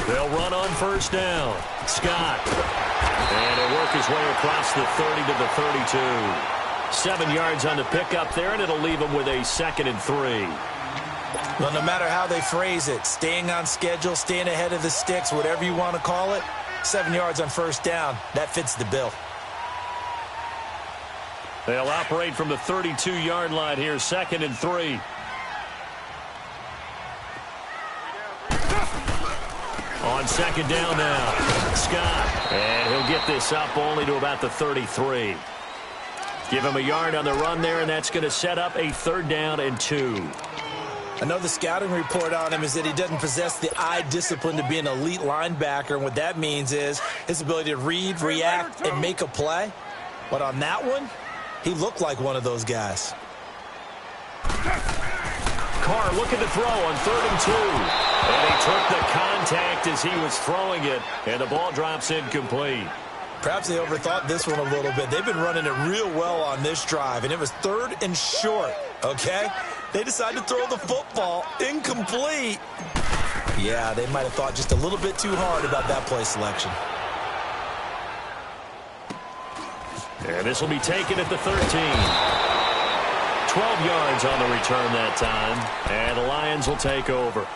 They'll run on first down. Scott. And he'll work his way across the 30 to the 32. 7 yards on the pickup there, and it'll leave him with a 2nd and 3. Well, no matter how they phrase it, staying on schedule, staying ahead of the sticks, whatever you want to call it, 7 yards on first down, that fits the bill. They'll operate from the 32-yard line here, 2nd and 3. On 2nd down now, Scott. And he'll get this up only to about the 33. Give him a yard on the run there, and that's going to set up a 3rd down and 2. I know the scouting report on him is that he doesn't possess the eye discipline to be an elite linebacker, and what that means is his ability to read, react, and make a play. But on that one, he looked like one of those guys. Carr looking to throw on 3rd and 2. And he took the contact as he was throwing it, and the ball drops incomplete. Perhaps they overthought this one a little bit. They've been running it real well on this drive, and it was 3rd and short, okay? They decided to throw the football incomplete. Yeah, they might have thought just a little bit too hard about that play selection. And this will be taken at the 13. 12 yards on the return that time, and the Lions will take over.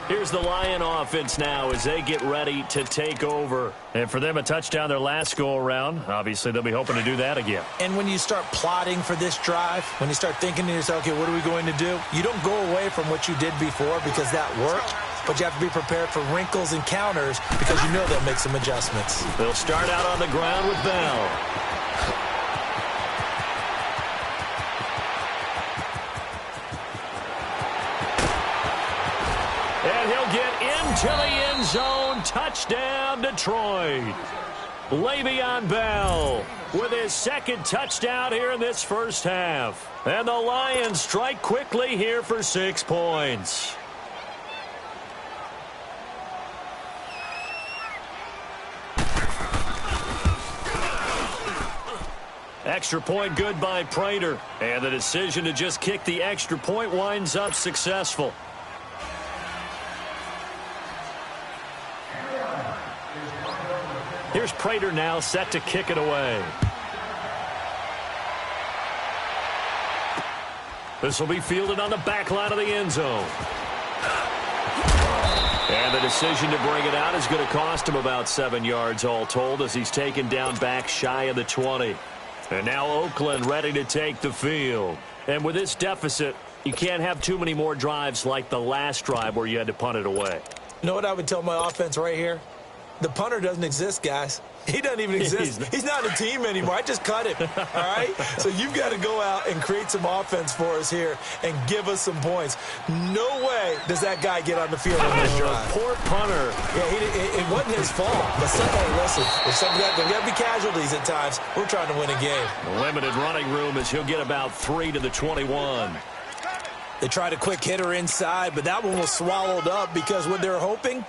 Here's the Lion offense now as they get ready to take over. And for them, a touchdown their last go-around. Obviously, they'll be hoping to do that again. And when you start plotting for this drive, when you start thinking to yourself, okay, what are we going to do? You don't go away from what you did before because that worked, but you have to be prepared for wrinkles and counters because you know they'll make some adjustments. They'll start out on the ground with Bell. And he'll get into the end zone. Touchdown, Detroit. Le'Veon Bell with his 2nd touchdown here in this first half. And the Lions strike quickly here for 6 points. Extra point good by Prater. And the decision to just kick the extra point winds up successful. Here's Prater now set to kick it away. This will be fielded on the back line of the end zone. And the decision to bring it out is going to cost him about 7 yards all told as he's taken down back shy of the 20. And now Oakland ready to take the field. And with this deficit, you can't have too many more drives like the last drive where you had to punt it away. You know what I would tell my offense right here? The punter doesn't exist, guys. He doesn't even exist. He's not a team anymore. I just cut him, all right? So you've got to go out and create some offense for us here and give us some points. No way does that guy get on the field on this drive. Poor punter. Yeah, it wasn't his fault. But listen, there's got to be casualties at times. We're trying to win a game. Limited running room as he'll get about 3 to the 21. They tried a quick hitter inside, but that one was swallowed up because what they're hoping,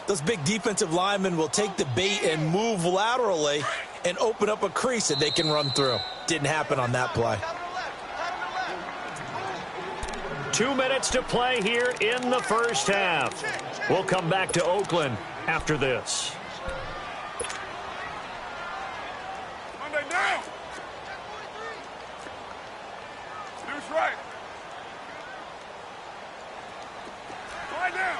those big defensive linemen will take the bait and move laterally and open up a crease that they can run through. Didn't happen on that play. 2 minutes to play here in the first half. We'll come back to Oakland after this. Monday down. Deuce right. Right down.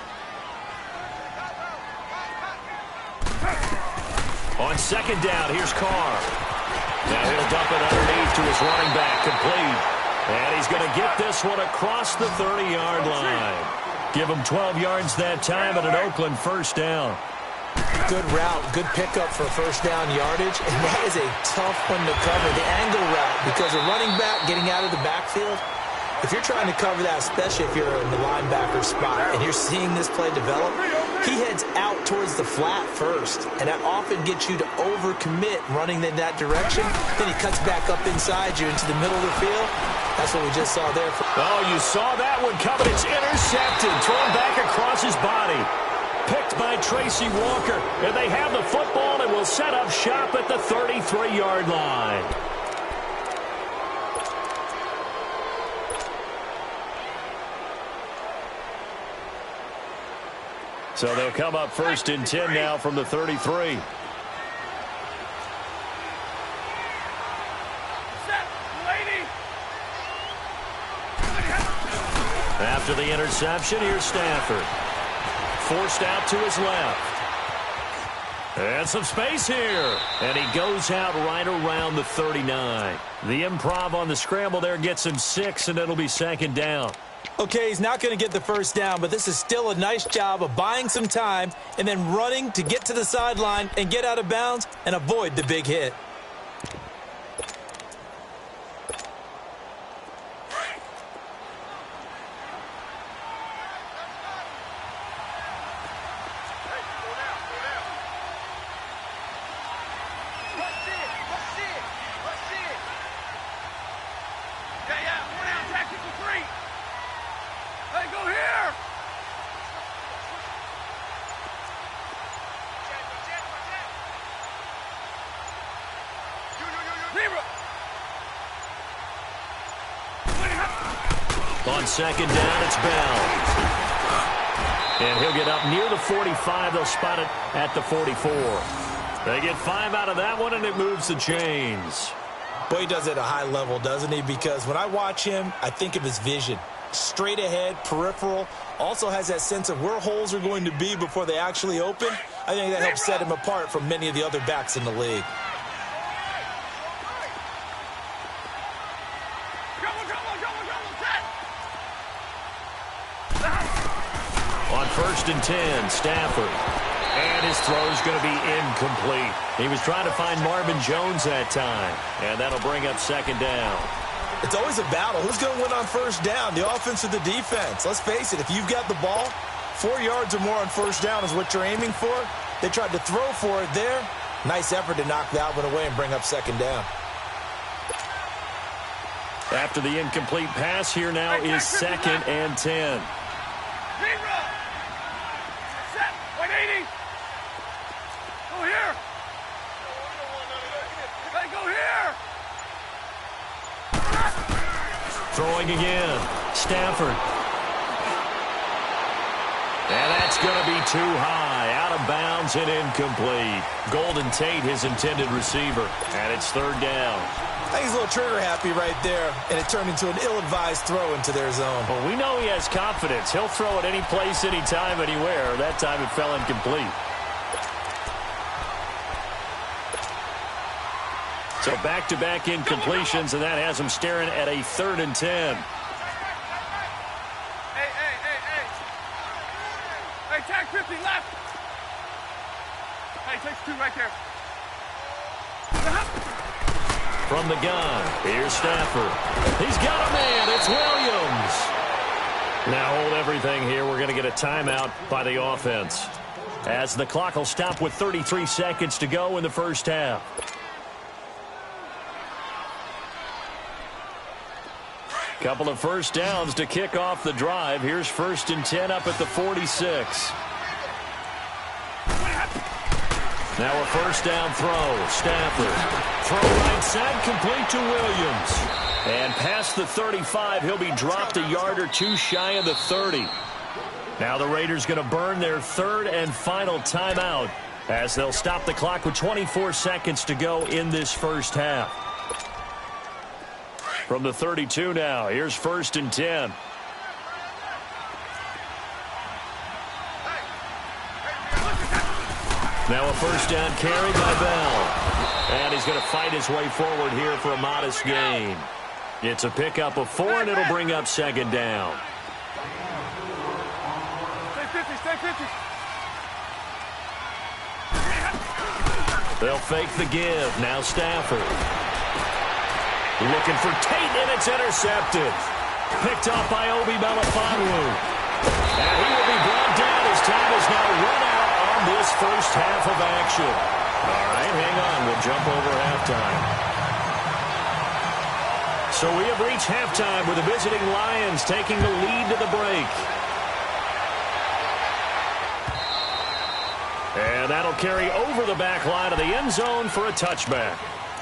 On 2nd down, here's Carr. Now he'll dump it underneath to his running back, complete. And he's going to get this one across the 30-yard line. Give him 12 yards that time at an Oakland first down. Good route, good pickup for first down yardage, and that is a tough one to cover. The angle route, because a running back getting out of the backfield, if you're trying to cover that, especially if you're in the linebacker spot and you're seeing this play develop, he heads out towards the flat first, and that often gets you to overcommit running in that direction. Then he cuts back up inside you into the middle of the field. That's what we just saw there. Oh, you saw that one coming. It's intercepted, thrown back across his body. Picked by Tracy Walker, and they have the football and will set up shop at the 33-yard line. So they'll come up first and 10 now from the 33. After the interception, here's Stafford. Forced out to his left. And some space here. And he goes out right around the 39. The improv on the scramble there gets him 6, and it'll be second down. Okay, he's not going to get the first down, but this is still a nice job of buying some time and then running to get to the sideline and get out of bounds and avoid the big hit. On second down, it's Bell. And he'll get up near the 45. They'll spot it at the 44. They get 5 out of that one, and it moves the chains. Boy, he does it at a high level, doesn't he? Because when I watch him, I think of his vision. Straight ahead, peripheral. Also has that sense of where holes are going to be before they actually open. I think that helps set him apart from many of the other backs in the league. On first and 10, Stafford. And his throw's going to be incomplete. He was trying to find Marvin Jones that time. And that'll bring up second down. It's always a battle. Who's going to win on first down, the offense or the defense? Let's face it, if you've got the ball, 4 yards or more on first down is what you're aiming for. They tried to throw for it there. Nice effort to knock that one away and bring up second down. After the incomplete pass, here now is second and 10. Set. 180. Go here. Hey, go here. Throwing again. Stafford. And that's going to be too high. Out of bounds and incomplete. Golden Tate, his intended receiver. And it's third down. I think he's a little trigger happy right there, and it turned into an ill-advised throw into their zone. Well, we know he has confidence. He'll throw it any place, anytime, anywhere. That time it fell incomplete. So back-to-back incompletions, and that has him staring at a 3rd and 10. Hey, tag 50 left. Hey, takes 2 right there. From the gun, here's Stafford. He's got a man. It's Williams. Now hold everything here. We're going to get a timeout by the offense, as the clock will stop with 33 seconds to go in the first half. Couple of first downs to kick off the drive. Here's first and 10 up at the 46. Now a first down throw. Stafford. Throw right side, complete to Williams. And past the 35, he'll be dropped a yard or two shy of the 30. Now the Raiders going to burn their 3rd and final timeout, as they'll stop the clock with 24 seconds to go in this first half. From the 32 now, here's first and 10. Now a first down carry by Bell. And he's going to fight his way forward here for a modest gain. It's a pickup of 4, and it'll bring up second down. Stay 50, stay 50. They'll fake the give. Now Stafford. Looking for Tate, and it's intercepted. Picked off by Obi Melifonwu. And he will be brought down. His time is now run out on this first half of action. All right, hang on. We'll jump over halftime. So we have reached halftime with the visiting Lions taking the lead to the break. And that'll carry over the back line of the end zone for a touchback.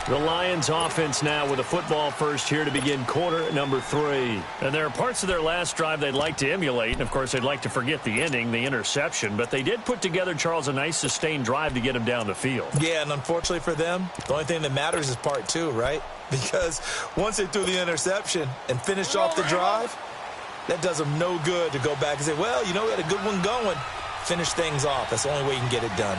The Lions offense now with a football first here to begin quarter number 3. And there are parts of their last drive they'd like to emulate. And, of course, they'd like to forget the ending, the interception. But they did put together, Charles, a nice sustained drive to get him down the field. Yeah, and unfortunately for them, the only thing that matters is part 2, right? Because once they threw the interception and finished off the drive, that does them no good to go back and say, well, you know, we had a good one going. Finish things off. That's the only way you can get it done.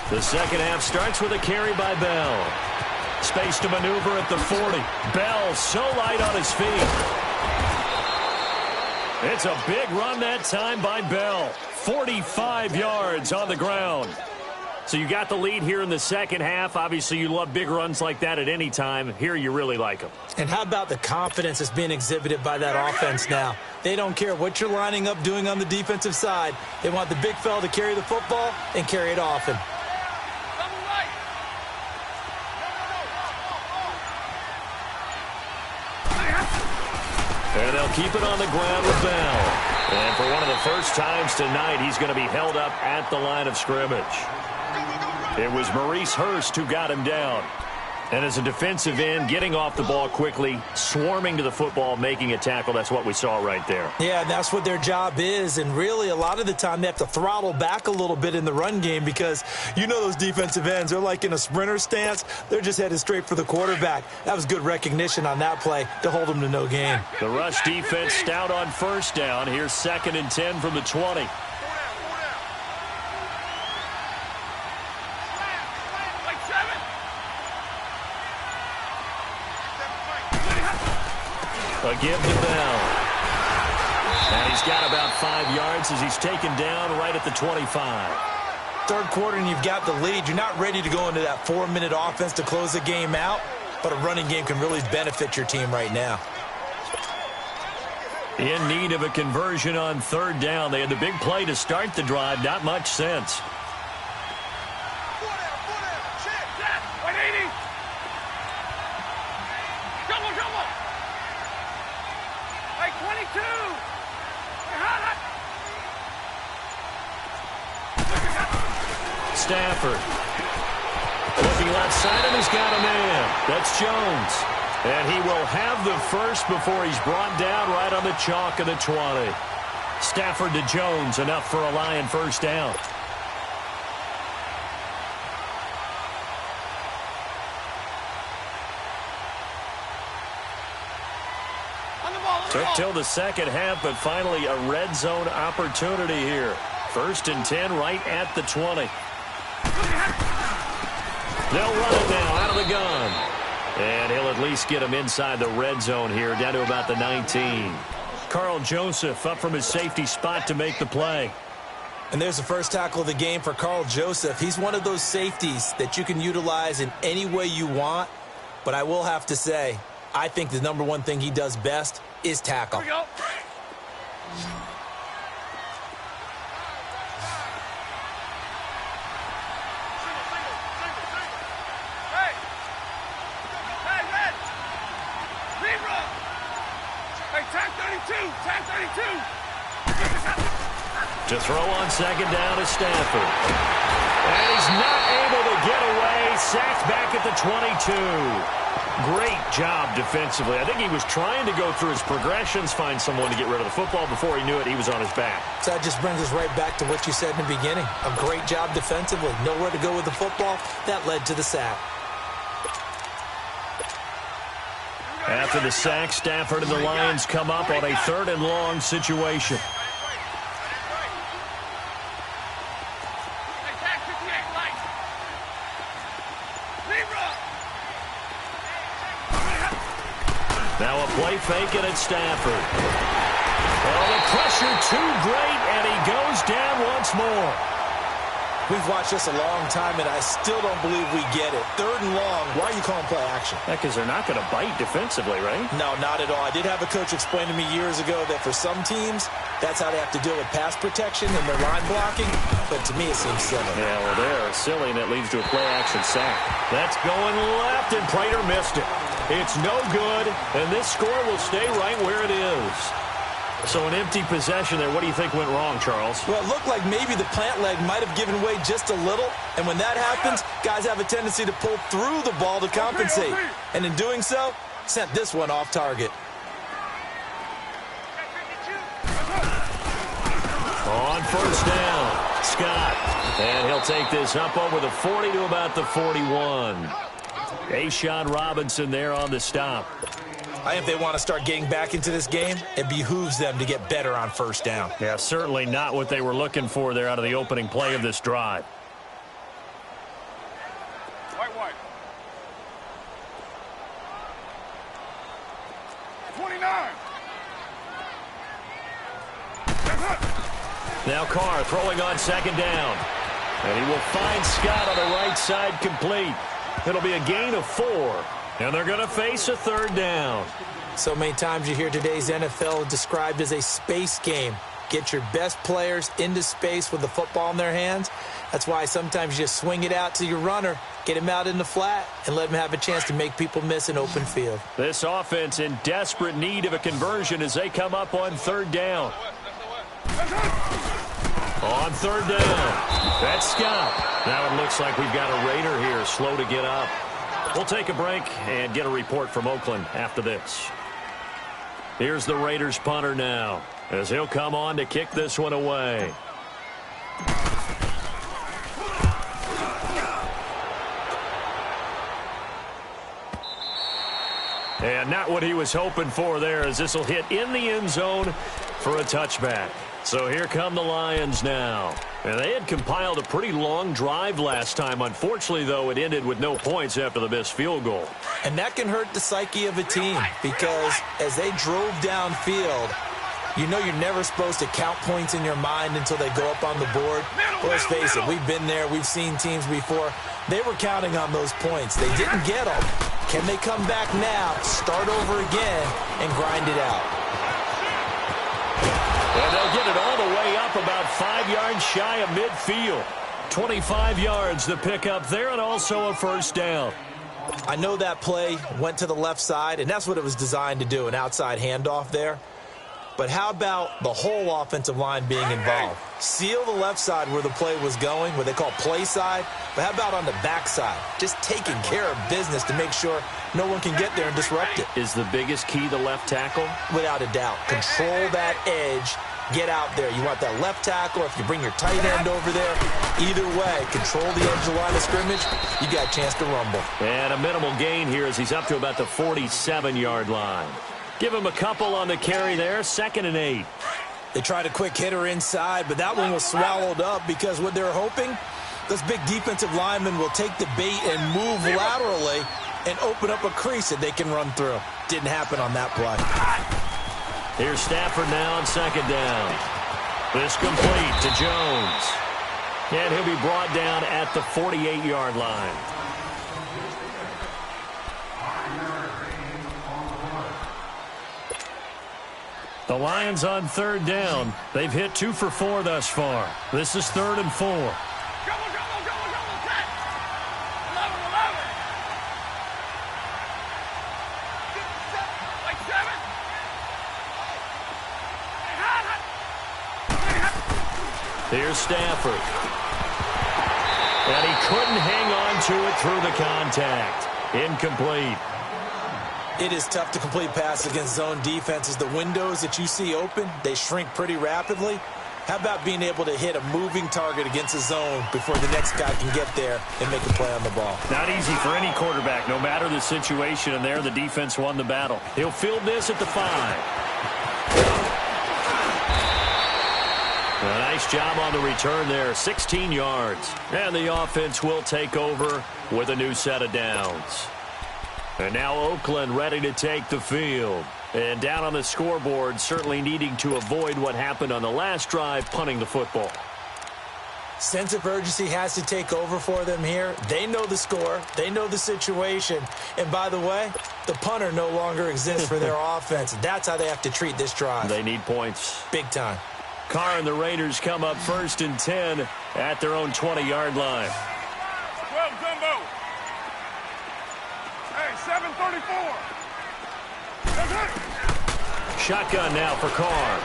The second half starts with a carry by Bell. Space to maneuver at the 40. Bell so light on his feet. It's a big run that time by Bell. 45 yards on the ground. So you got the lead here in the second half. Obviously, you love big runs like that at any time. Here you really like them. And how about the confidence that's being exhibited by that offense now? They don't care what you're lining up doing on the defensive side. They want the big fella to carry the football and carry it often. And they'll keep it on the ground with Bell. And for one of the first times tonight, he's going to be held up at the line of scrimmage. It was Maurice Hurst who got him down. And as a defensive end, getting off the ball quickly, swarming to the football, making a tackle, that's what we saw right there. Yeah, that's what their job is. And really, a lot of the time, they have to throttle back a little bit in the run game because you know those defensive ends, they're like in a sprinter stance. They're just headed straight for the quarterback. That was good recognition on that play to hold them to no gain. The rush defense stout on first down. Here's 2nd and 10 from the 20. A give to Bell. And he's got about 5 yards as he's taken down right at the 25. Third quarter and you've got the lead. You're not ready to go into that 4-minute offense to close the game out, but a running game can really benefit your team right now. In need of a conversion on 3rd down. They had the big play to start the drive. Not much sense. Stafford. Looking left side, and he's got a man. That's Jones. And he will have the first before he's brought down right on the chalk of the 20. Stafford to Jones, enough for a Lion first down. Took till the second half, but finally a red zone opportunity here. 1st and 10 right at the 20. They'll run it now out of the gun. And he'll at least get him inside the red zone here, down to about the 19. Carl Joseph up from his safety spot to make the play. And there's the first tackle of the game for Carl Joseph. He's one of those safeties that you can utilize in any way you want. But I will have to say, I think the number one thing he does best is tackle. Here we go. To throw on 2nd down is Stafford. And he's not able to get away. Sacked back at the 22. Great job defensively. I think he was trying to go through his progressions, find someone to get rid of the football. Before he knew it, he was on his back. So that just brings us right back to what you said in the beginning. A great job defensively. Nowhere to go with the football. That led to the sack. After the sack, Stafford and the Lions come up on a 3rd and long situation. Now a play fake and it's Stafford. Oh, the pressure too great, and he goes down once more. We've watched this a long time, and I still don't believe we get it. 3rd and long, why are you calling play action? Because they're not going to bite defensively, right? No, not at all. I did have a coach explain to me years ago that for some teams, that's how they have to deal with pass protection and their line blocking. But to me, it seems silly. Yeah, well, they're silly, and that leads to a play-action sack. That's going left, and Prater missed it. It's no good, and this score will stay right where it is. So an empty possession there. What do you think went wrong, Charles? Well, it looked like maybe the plant leg might have given way just a little. And when that happens, guys have a tendency to pull through the ball to compensate. And in doing so, sent this one off target. On first down, Scott. And he'll take this up over the 40 to about the 41. Ashawn Robinson there on the stop. I think if they want to start getting back into this game, it behooves them to get better on first down. Yeah, certainly not what they were looking for there out of the opening play of this drive. White. 29. Now Carr throwing on second down. And he will find Scott on the right side complete. It'll be a gain of 4. And they're going to face a third down. So many times you hear today's NFL described as a space game. Get your best players into space with the football in their hands. That's why sometimes you just swing it out to your runner, get him out in the flat, and let him have a chance to make people miss an open field. This offense in desperate need of a conversion as they come up on third down. On third down, that's Scott. Now it looks like we've got a Raider here, slow to get up. We'll take a break and get a report from Oakland after this. Here's the Raiders punter now, as he'll come on to kick this one away. And not what he was hoping for there, as this will hit in the end zone for a touchback. So here come the Lions now. And they had compiled a pretty long drive last time. Unfortunately, though, it ended with no points after the missed field goal. And that can hurt the psyche of a team, because as they drove downfield, you know you're never supposed to count points in your mind until they go up on the board. But let's face it, we've been there. We've seen teams before. They were counting on those points. They didn't get them. Can they come back now, start over again, and grind it out? And they'll get it all the way up about 5 yards shy of midfield. 25 yards the pickup there, and also a first down. I know that play went to the left side, and that's what it was designed to do, an outside handoff there. But how about the whole offensive line being involved? Seal the left side where the play was going, what they call play side. But how about on the back side? Just taking care of business to make sure no one can get there and disrupt it. Is the biggest key the left tackle? Without a doubt. Control that edge. Get out there. You want that left tackle, or if you bring your tight end over there, either way, control the edge of the line of scrimmage, you got a chance to rumble. And a minimal gain here as he's up to about the 47-yard line. Give him a couple on the carry there, 2nd and 8. They tried a quick hitter inside, but that one was swallowed up because what they're hoping, those big defensive linemen will take the bait and move laterally and open up a crease that they can run through. Didn't happen on that play. Here's Stafford now on 2nd down. This complete to Jones. And he'll be brought down at the 48-yard line. The Lions on 3rd down. They've hit 2 for 4 thus far. This is 3rd and 4. Go, 10. 11. Like 7. Here's Stafford. And he couldn't hang on to it through the contact. Incomplete. It is tough to complete passes against zone defenses. The windows that you see open, they shrink pretty rapidly. How about being able to hit a moving target against a zone before the next guy can get there and make a play on the ball? Not easy for any quarterback, no matter the situation, and there the defense won the battle. He'll field this at the 5. A nice job on the return there, 16 yards. And the offense will take over with a new set of downs. And now Oakland ready to take the field. And down on the scoreboard, certainly needing to avoid what happened on the last drive, punting the football. Sense of urgency has to take over for them here. They know the score. They know the situation. And by the way, the punter no longer exists for their offense. That's how they have to treat this drive. They need points. Big time. Carr and the Raiders come up 1st and 10 at their own 20-yard line. 12, Dumbo. Hey, 7:34. Shotgun now for Carr.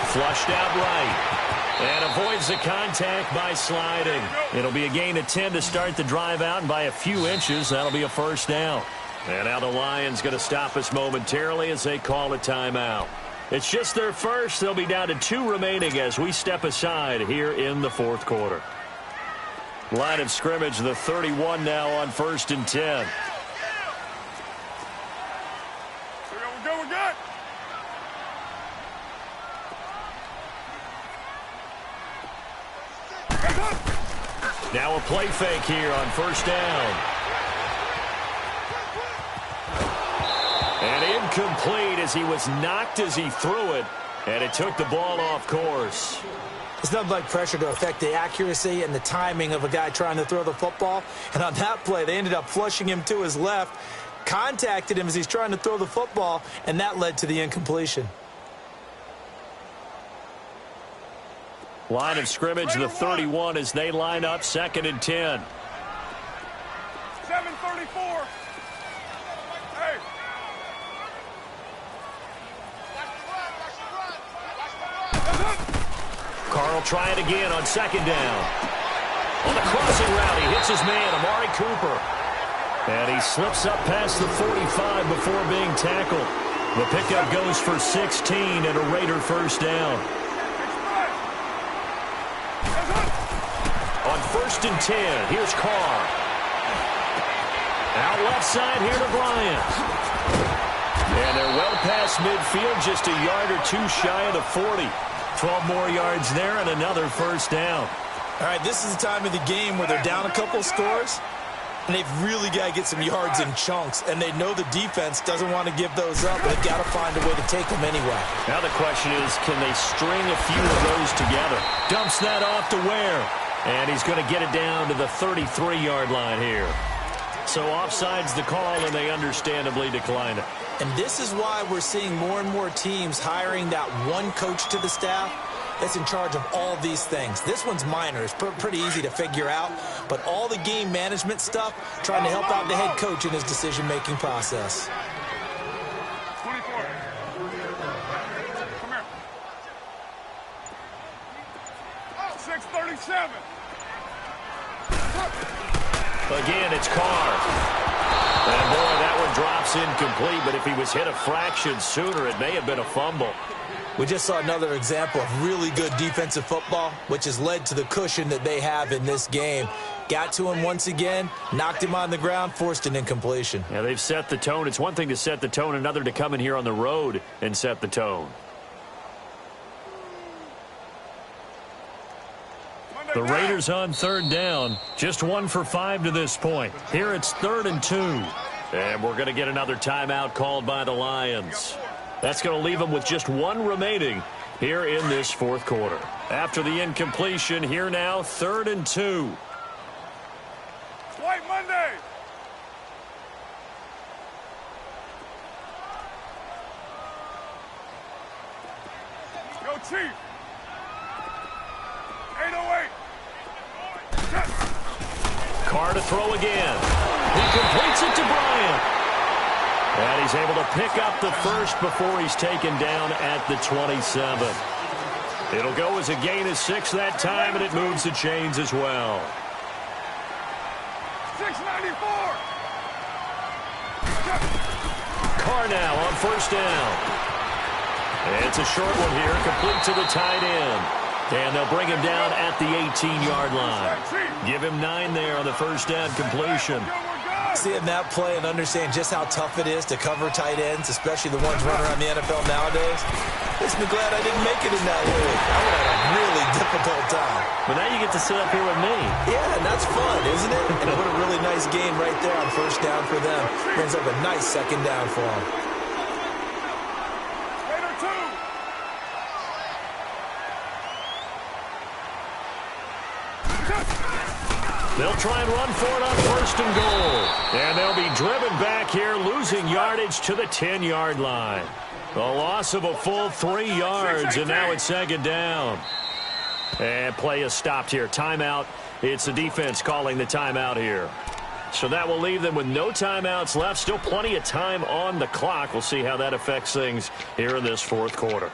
Flushed out right. And avoids the contact by sliding. It'll be a gain of 10 to start the drive out, and by a few inches, that'll be a first down. And now the Lions going to stop us momentarily as they call a timeout. It's just their first. They'll be down to 2 remaining as we step aside here in the fourth quarter. Line of scrimmage, the 31 now on 1st and 10. We're good. Now a play fake here on 1st down. And incomplete as he was knocked as he threw it, and it took the ball off course. It's nothing like pressure to affect the accuracy and the timing of a guy trying to throw the football. And on that play, they ended up flushing him to his left, contacted him as he's trying to throw the football, and that led to the incompletion. Line of scrimmage, the 31 as they line up 2nd and 10. 7:34. Hey. Carr will try it again on 2nd down. On the crossing route, he hits his man, Amari Cooper. And he slips up past the 45 before being tackled. The pickup goes for 16 and a Raider first down. On 1st and 10, here's Carr. Out left side here to Bryant. And they're well past midfield, just a yard or 2 shy of the 40. 12 more yards there and another first down. All right, this is the time of the game where they're down a couple scores, and they've really got to get some yards in chunks, and they know the defense doesn't want to give those up, but they've got to find a way to take them anyway. Now the question is, can they string a few of those together? Dumps that off to Ware. And he's going to get it down to the 33-yard line here. So offside's the call, and they understandably decline it. And this is why we're seeing more and more teams hiring that one coach to the staff that's in charge of all these things. This one's minor. It's pretty easy to figure out. But all the game management stuff, trying to help out the head coach in his decision-making process. 24. Come here. 6:37. Again, it's Carr. And, boy, that one drops incomplete, but if he was hit a fraction sooner, it may have been a fumble. We just saw another example of really good defensive football, which has led to the cushion that they have in this game. Got to him once again, knocked him on the ground, forced an incompletion. Yeah, they've set the tone. It's one thing to set the tone, another to come in here on the road and set the tone. The Raiders on 3rd down. Just 1 for 5 to this point. Here it's 3rd and 2. And we're going to get another timeout called by the Lions. That's going to leave them with just 1 remaining here in this fourth quarter. After the incompletion, here now, 3rd and 2. White Monday. Go Chief. 808. Carr to throw again. He completes it to Bryant. And he's able to pick up the first before he's taken down at the 27. It'll go as a gain of 6 that time, and it moves the chains as well. 694. Carr now on 1st down. And it's a short one here, complete to the tight end. And they'll bring him down at the 18-yard line. Give him 9 there on the first down completion. Seeing that play and understand just how tough it is to cover tight ends, especially the ones running around the NFL nowadays, makes me glad I didn't make it in that league. I would have had a really difficult time. But now you get to sit up here with me. Yeah, and that's fun, isn't it? And what a really nice game right there on 1st down for them. Brings up a nice 2nd down for them. They'll try and run for it on 1st and goal. And they'll be driven back here, losing yardage to the 10-yard line. A loss of a full 3 yards, and now it's 2nd down. And play is stopped here. Timeout. It's the defense calling the timeout here. So that will leave them with no timeouts left. Still plenty of time on the clock. We'll see how that affects things here in this fourth quarter.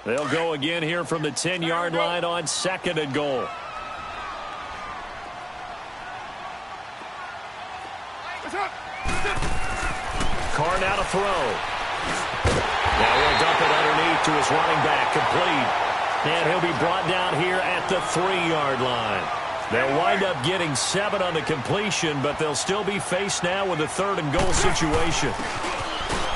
They'll go again here from the 10-yard line on 2nd and goal. Carr now to throw. Now he'll dump it underneath to his running back, complete. And he'll be brought down here at the 3-yard line. They'll wind up getting 7 on the completion, but they'll still be faced now with a 3rd and goal situation.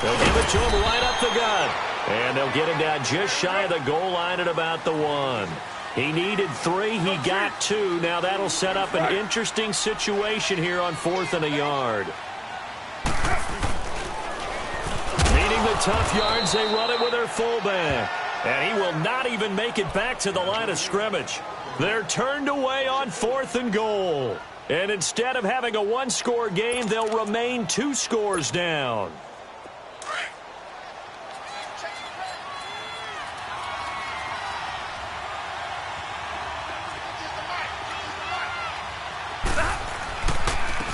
They'll give it to him right up the gut. And they'll get him down just shy of the goal line at about the 1. He needed 3. He got 2. Now that'll set up an interesting situation here on 4th and a yard. Needing the tough yards, they run it with their fullback. And he will not even make it back to the line of scrimmage. They're turned away on 4th and goal. And instead of having a 1-score game, they'll remain 2 scores down.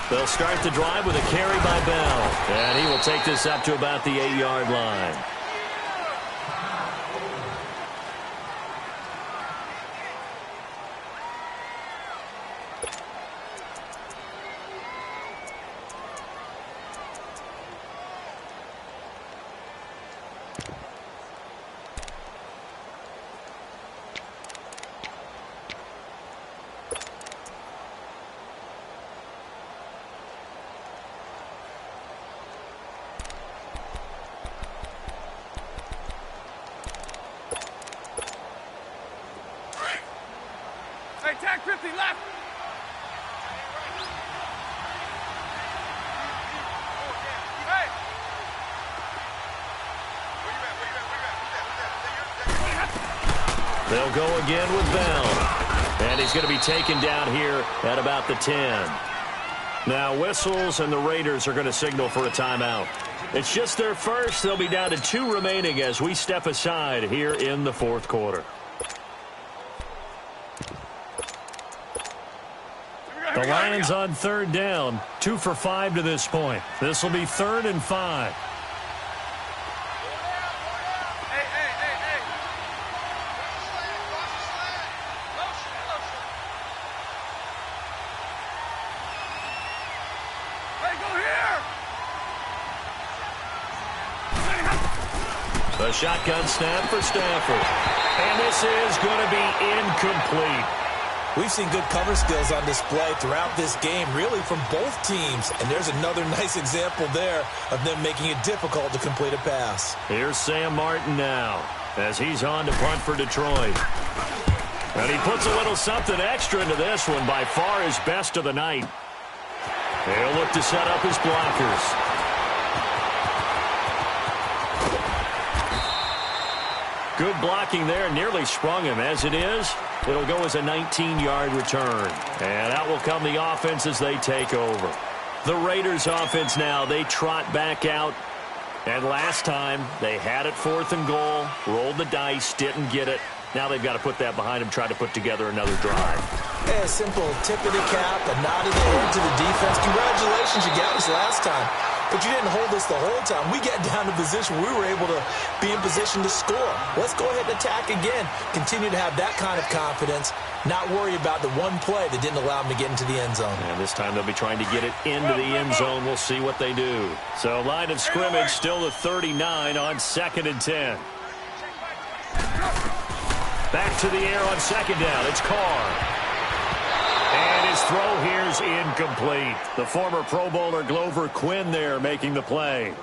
They'll start the drive with a carry by Bell. And he will take this up to about the 8-yard line. Hey, tag 50 left. Hey. They'll go again with Bell. And he's going to be taken down here at about the 10. Now whistles and the Raiders are going to signal for a timeout. It's just their first. They'll be down to 2 remaining as we step aside here in the 4th quarter. The Lions on 3rd down, 2 for 5 to this point. This will be 3rd and 5. Hey, go here. The shotgun snap for Stafford. And this is going to be incomplete. We've seen good cover skills on display throughout this game, really from both teams. And there's another nice example there of them making it difficult to complete a pass. Here's Sam Martin now as he's on to punt for Detroit. And he puts a little something extra into this one, by far his best of the night. He'll look to set up his blockers. Good blocking there, nearly sprung him. As it is, it'll go as a 19-yard return. And out will come the offense as they take over. The Raiders offense now, they trot back out. And last time, they had it 4th and goal, rolled the dice, didn't get it. Now they've got to put that behind them, try to put together another drive. Yeah, a simple tip of the cap, a nod of the head to the defense. Congratulations, you got us last time. But you didn't hold us the whole time. We got down to position. We were able to be in position to score. Let's go ahead and attack again. Continue to have that kind of confidence. Not worry about the one play that didn't allow them to get into the end zone. And this time they'll be trying to get it into the end zone. We'll see what they do. So line of scrimmage still the 39 on 2nd and 10. Back to the air on 2nd down. It's Carr. And his throw here's incomplete. The former Pro Bowler Glover Quinn there making the play.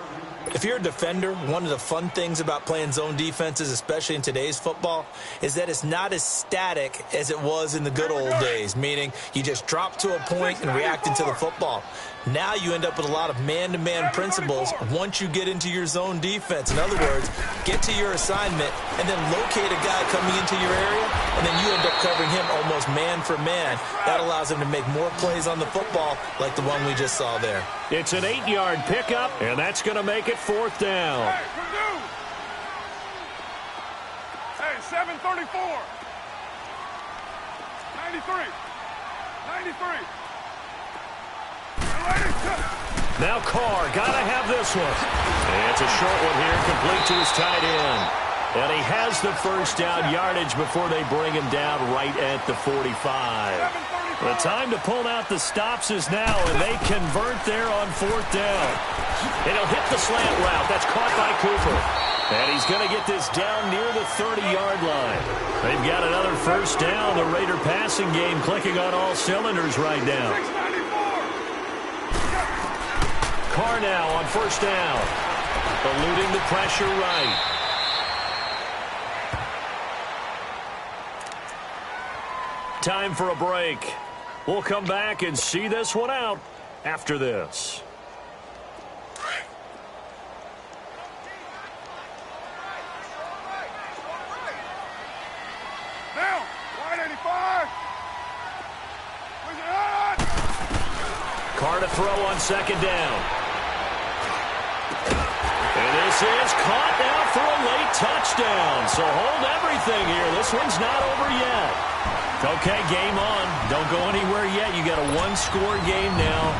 If you're a defender, one of the fun things about playing zone defenses, especially in today's football, is that it's not as static as it was in the good old days, meaning you just drop to a point and react into the football. Now you end up with a lot of man-to-man principles once you get into your zone defense. In other words, get to your assignment and then locate a guy coming into your area, and then you end up covering him almost man for man. That allows him to make more plays on the football like the one we just saw there. It's an 8-yard pickup, and that's going to make it 4th down. Hey, Purdue! Hey, 734. 93. 93. Now Carr, got to have this one. And it's a short one here, complete to his tight end. And he has the first down yardage before they bring him down right at the 45. The time to pull out the stops is now, and they convert there on 4th down. And he'll hit the slant route. That's caught by Cooper. And he's going to get this down near the 30-yard line. They've got another first down. The Raider passing game clicking on all cylinders right now. Carr now on first down. Eluding the pressure right. Time for a break. We'll come back and see this one out after this. Now, wide 85. Carr to throw on second down. And this is caught now for a late touchdown. So hold everything here. This one's not over yet. Okay, game on. Don't go anywhere yet. You got a one-score game now.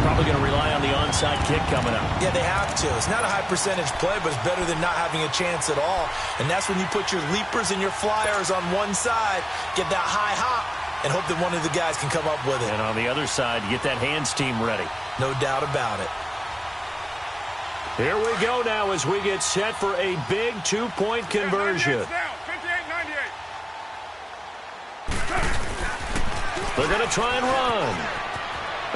Probably going to rely on the onside kick coming up. Yeah, they have to. It's not a high percentage play, but it's better than not having a chance at all. And that's when you put your leapers and your flyers on one side, get that high hop, and hope that one of the guys can come up with it. And on the other side, get that hands team ready. No doubt about it. Here we go now as we get set for a big two-point conversion. They're going to try and run.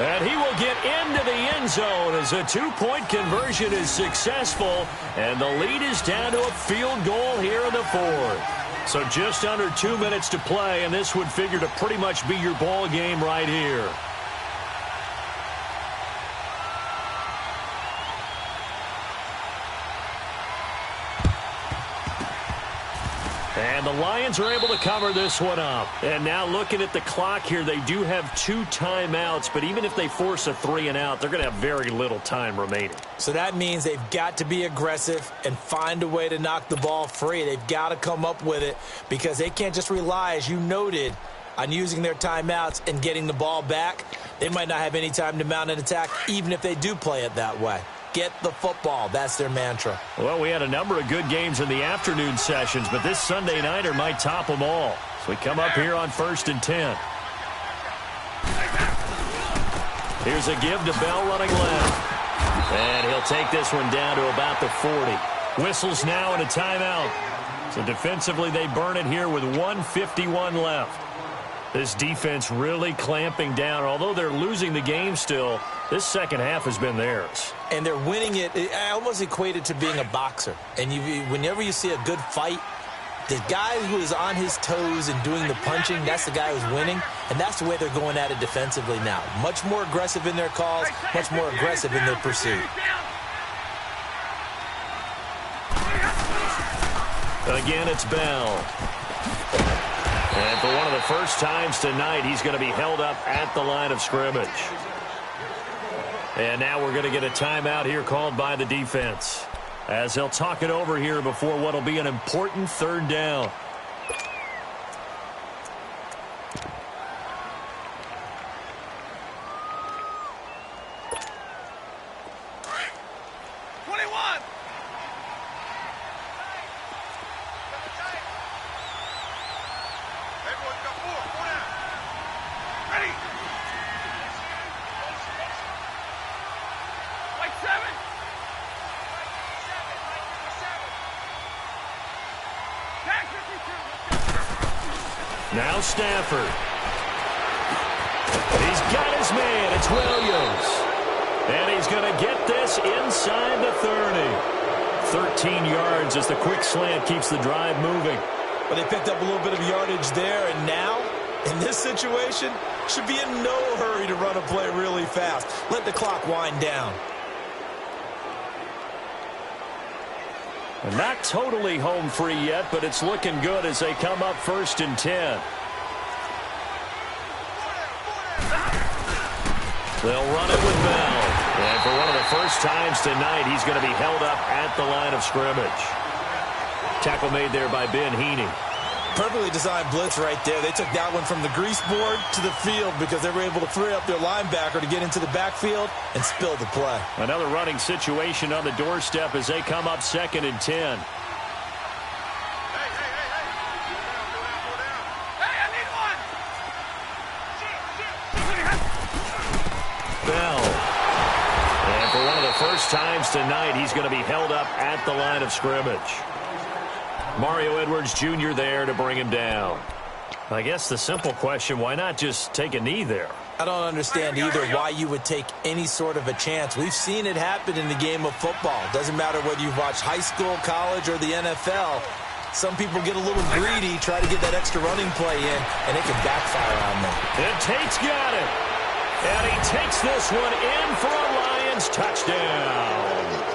And he will get into the end zone as a two-point conversion is successful. And the lead is down to a field goal here in the 4th. So just under 2 minutes to play, and this would figure to pretty much be your ball game right here. And the Lions are able to cover this one up. And now looking at the clock here, they do have 2 timeouts, but even if they force a 3-and-out, they're going to have very little time remaining. So that means they've got to be aggressive and find a way to knock the ball free. They've got to come up with it because they can't just rely, as you noted, on using their timeouts and getting the ball back. They might not have any time to mount an attack, even if they do play it that way. Get the football. That's their mantra. Well, we had a number of good games in the afternoon sessions, but this Sunday nighter might top them all. So we come up here on 1st and 10. Here's a give to Bell running left. And he'll take this one down to about the 40. Whistles now and a timeout. So defensively, they burn it here with 1:51 left. This defense really clamping down. Although they're losing the game still, this second half has been theirs. And they're winning it. I almost equate it to being a boxer. And whenever you see a good fight, the guy who is on his toes and doing the punching, that's the guy who's winning. And that's the way they're going at it defensively now. Much more aggressive in their calls, much more aggressive in their pursuit. Again, it's Bell. And for one of the first times tonight, he's going to be held up at the line of scrimmage. And now we're going to get a timeout here called by the defense, as they'll talk it over here before what will be an important 3rd down. Now Stafford. He's got his man. It's Williams. And he's going to get this inside the 30. 13 yards as the quick slant keeps the drive moving. Well, they picked up a little bit of yardage there, and now, in this situation, should be in no hurry to run a play really fast. Let the clock wind down. And not totally home free yet, but it's looking good as they come up 1st and 10. They'll run it with Bell. And for one of the first times tonight, he's going to be held up at the line of scrimmage. Tackle made there by Ben Heaney. Perfectly designed blitz right there. They took that one from the grease board to the field because they were able to free up their linebacker to get into the backfield and spill the play. Another running situation on the doorstep as they come up 2nd and 10. Bell. And for one of the first times tonight, he's going to be held up at the line of scrimmage. Mario Edwards Jr. there to bring him down. I guess the simple question, why not just take a knee there? I don't understand either why you would take any sort of a chance. We've seen it happen in the game of football. Doesn't matter whether you've watched high school, college, or the NFL. Some people get a little greedy, try to get that extra running play in, and it can backfire on them. And Tate's got it. And he takes this one in for a Lions touchdown.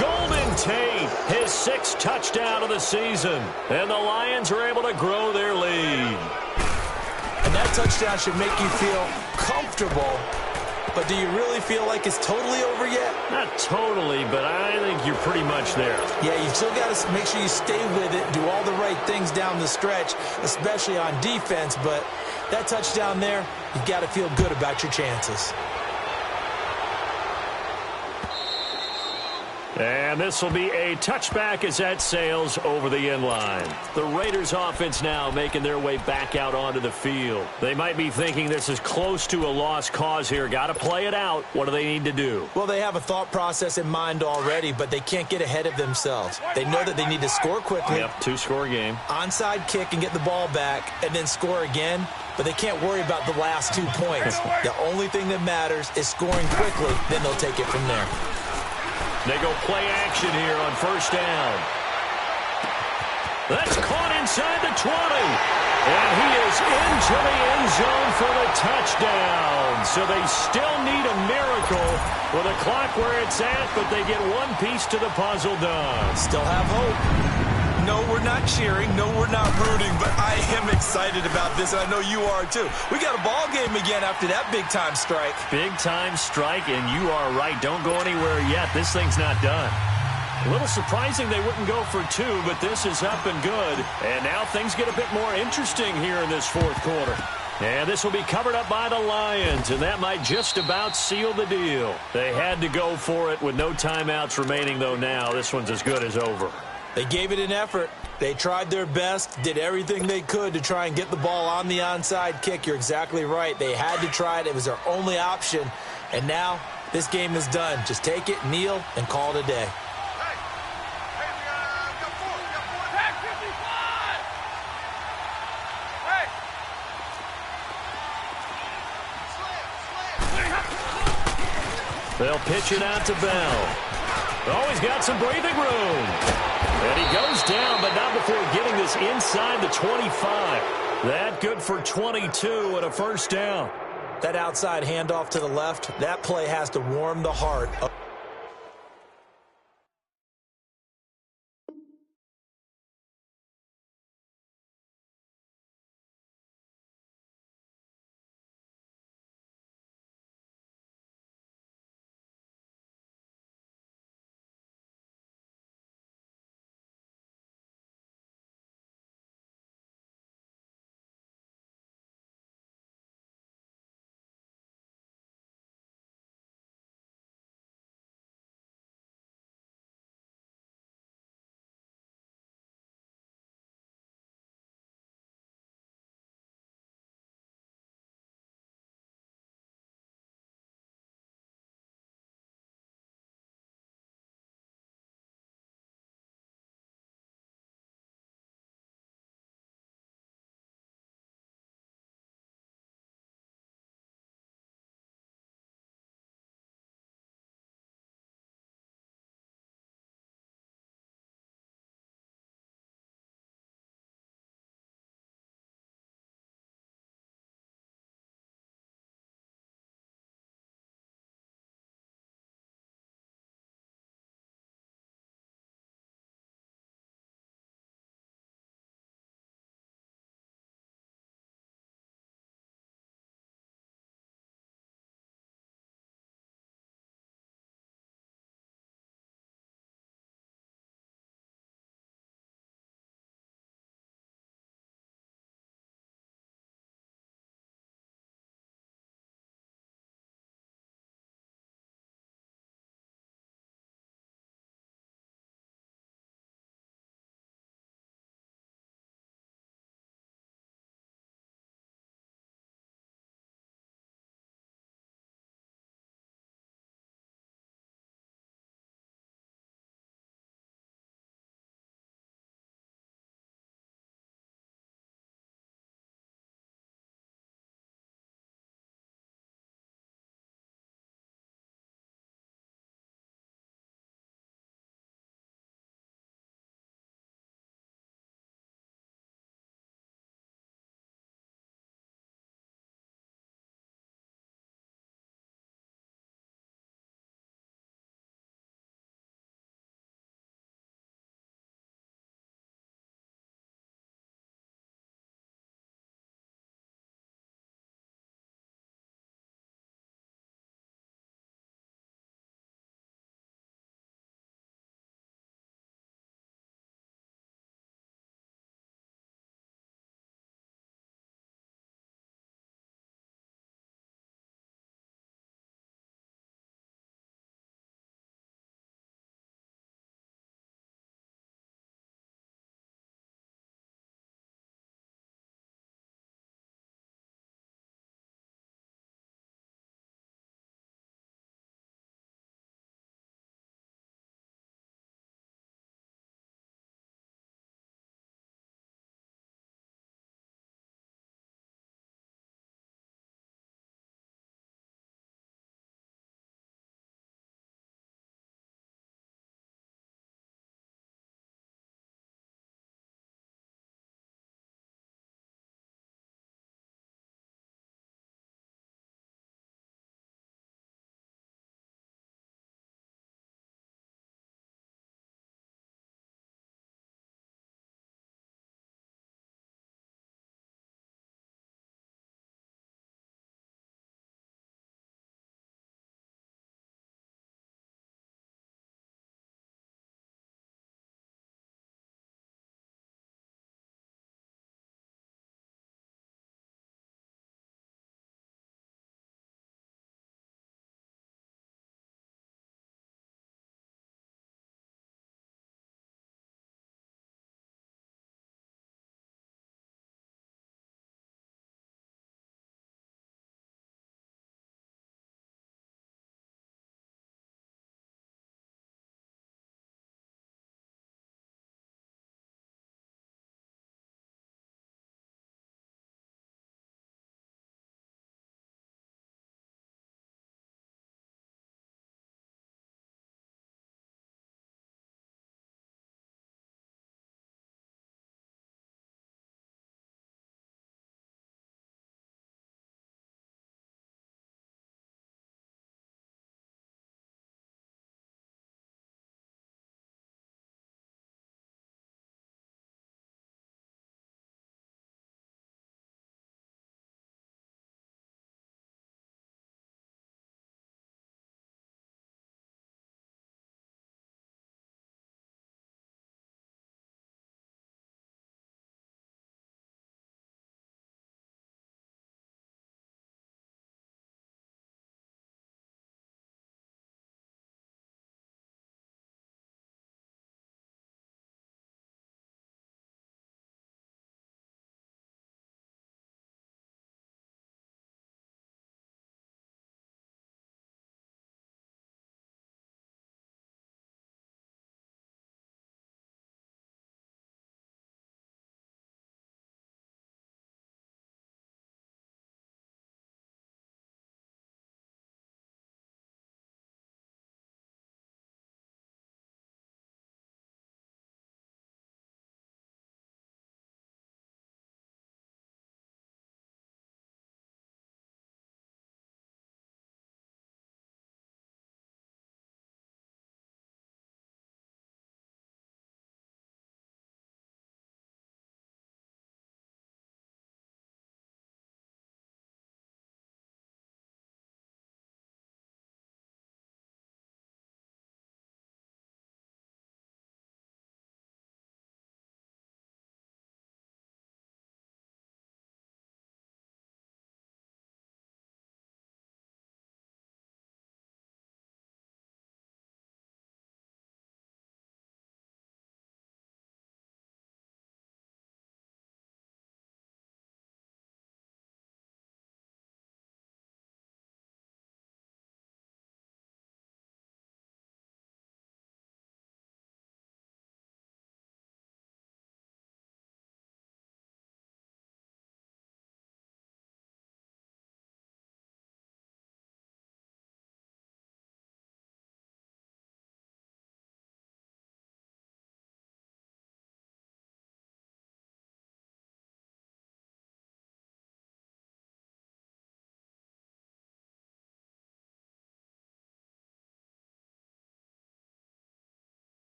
Golden Tate, his 6th touchdown of the season. And the Lions are able to grow their lead. And that touchdown should make you feel comfortable. But do you really feel like it's totally over yet? Not totally, but I think you're pretty much there. Yeah, you still got to make sure you stay with it, do all the right things down the stretch, especially on defense. But that touchdown there, you've got to feel good about your chances. And this will be a touchback as that sails over the end line. The Raiders offense now making their way back out onto the field. They might be thinking this is close to a lost cause here. Got to play it out. What do they need to do? Well, they have a thought process in mind already, but they can't get ahead of themselves. They know that they need to score quickly. Yep, 2-score game. Onside kick and get the ball back and then score again. But they can't worry about the last 2 points. The only thing that matters is scoring quickly. Then they'll take it from there. They go play action here on 1st down. That's caught inside the 20. And he is into the end zone for the touchdown. So they still need a miracle with a clock where it's at, but they get one piece to the puzzle done. Still have hope. No, we're not cheering. No, we're not rooting, but I am excited about this, and I know you are too. We got a ball game again after that big-time strike. Big-time strike, and you are right. Don't go anywhere yet. This thing's not done. A little surprising they wouldn't go for 2, but this is up and good. And now things get a bit more interesting here in this 4th quarter. And this will be covered up by the Lions, and that might just about seal the deal. They had to go for it with no timeouts remaining, though now this one's as good as over. They gave it an effort. They tried their best, did everything they could to try and get the ball on the onside kick. You're exactly right. They had to try it. It was their only option. And now this game is done. Just take it, kneel, and call it a day. They'll pitch it out to Bell. Oh, he's got some breathing room. And he goes down, but not before getting this inside the 25. That good for 22 and a 1st down. That outside handoff to the left, that play has to warm the heart